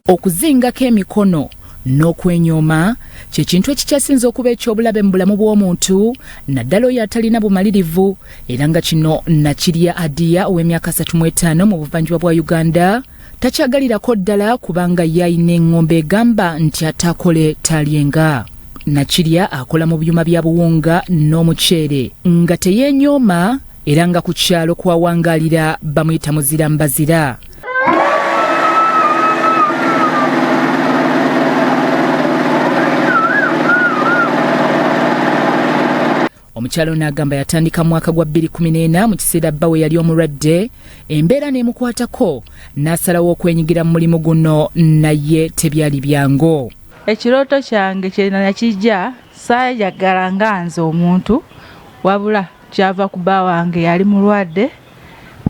Okuzingako emikono n'okwenyooma ky'ekintu ekikyasinze okuba eky'obulabe mu bulamu bw'omuntu naddala oyo atalina bumalirivu, era nga kino Nakirya Adia ow'emyaka 35 mu buvanjuba bwa Uganda takyagalirako ddala kubanga yayina engombe egamba nti atakole talyenga. Nakirya akola mu byuma bya buwunga n'omuceere nga teyeenyooma era nga ku kyalo kwawangalira bamuyita muzira mbazira. Omukyalo n'agamba yatandika mu mwaka gwa 2014 mu kiseera bba we yali omulwadde, embeera n'emukwatako n'asalawo okwenyigira mu mulimu guno naye tebyali byangu. Ekirooto kyange kye nakijja saayagala nga nze omuntu wabula kyava ku bba wange yali mulwadde,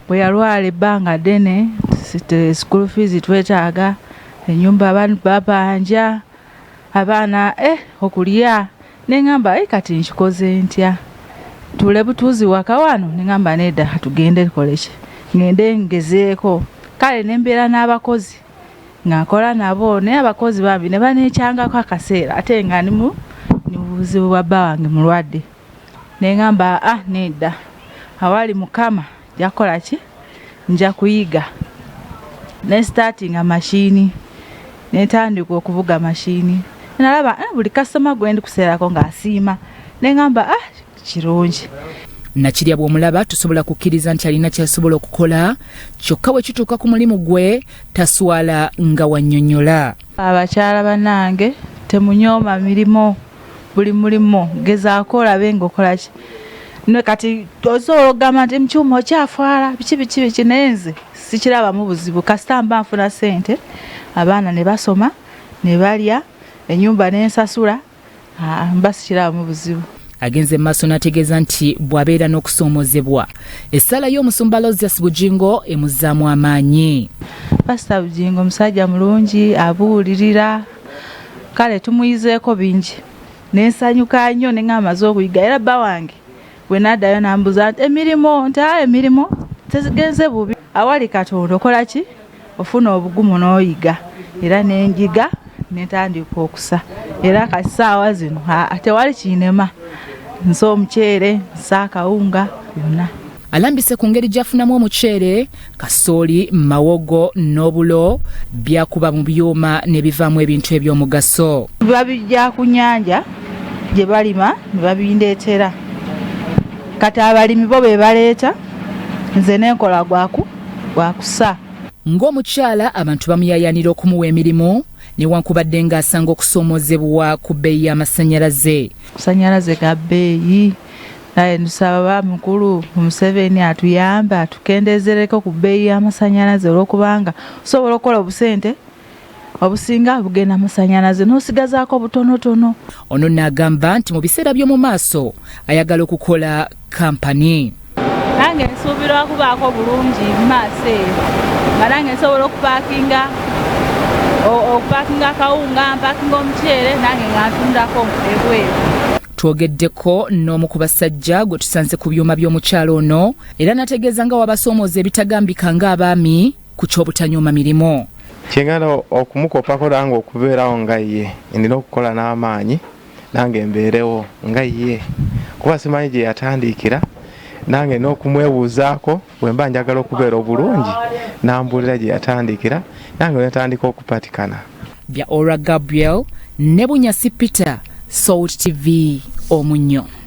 bwe yalwala ebbanga ddene school fees twetaaga, ennyumba abantu babanja, abaana okulya. Nengamba kati nkikoze ntya, tule butuuzi waka wano. Nengamba nedda tugende koleki ngende ngezeeko. Kale nembeera n'abakozi ngakola nabo, naye abakozi bambi ne baneekyangako akaseera ate nga ni mu buzibu bwa bba wange mulwadde. Nengamba nedda awali Mukama jakola ki nja kuyiga ne starting machine, netandika okuvuga machine. Nalaba buli customer gwendi kuseerako ng'asiima. Nengamba kirungi. Nakirya bw'omulaba tusobola kukkiriza nti alina kyasobola okukola, kyokka bwe kituuka ku mulimu gwe taswala nga wannyonnyola. Abakyala bannange temunyooma mirimu, buli mulimu gezaako olabe ng'okola ki. Kati osobola okugamba nti mukyuma okyafwala biki naye nze sikirabamu buzibu kasita mba nfuna ssente, abaana ne basoma ne balya, ennyumba n'ensasula, mbasikiramu buzibu. Agenze maaso n'ategeeza nti bw'abeera n'okusoomozebwa essala y'omusumba Lozias Bujingo emuzzaamu amaanyi. Pastor Bujingo musajja mulungi, abuulirira, kale tumuyizeeko bingi. Nensanyuka nnyo ne ng'amaze okuyiga, era bba wange bwe n'addayo n'ambuza nti emirimu tezigenze bubi. Awali Katonda okola ki? Ofuna obugumu n'oyiga, era n'enjiga netandika okusa, era kati ssaawa zino tewali kinema, nsa omuceere, nsa akawunga byonna. Alambise ku ngeri gy'afunamu omuceere, kasooli, mawogo n'obulo byakuba mu byuma ne bivaamu ebintu eby'omugaso. Babijja ku nnyanja gye balima ne babindeetera, kati abalimi bo be baleeta, nze n'enkola gwakusa. Ng'omukyala abantu bamuyayanira okumuwa emirimu newankubadde ng'asanga okusoomozebwa ku bbeeyi y'amasannyalaze. Amasannyalaze ga bbeeyi, naye tusaba mukulu Museveni atuyambe atukendezereko ku bbeeyi y'amasannyalaze, olw'okubanga osobola okukola obusente obusinga bugenda amasannyalaze n'osigazaako butonotono. Ono n'agamba nti mu biseera by'omu maaso ayagala okukola kampani. Nange nsuubira okubaako bulungi mu maaso eyo, nga nange nsobola okupaakinga akawunga, mpaakinga omuceere, nange nga ntundako ebweru. Twogeddeko n'omu ku basajja gwe tusanze ku byuma by'omukyalo ono, era nategeeza nga wabasoomooza ebitagambika ng'abaami ku ky'obutanyooma mirimu. Kyengana okumukopako nange okubeerawo nga ye, nina okukola n'amaanyi nange mbeerewo nga ye, kuba simanyi gye yatandikira, nange n'okumwebuuzaako bwe mba njagala okubeera obulungi n'ambuulira gye yatandikira, nange netandika okupatikana. Bya Ora Gabriel ne Bunyasi Peter, Salt TV Omunnyo.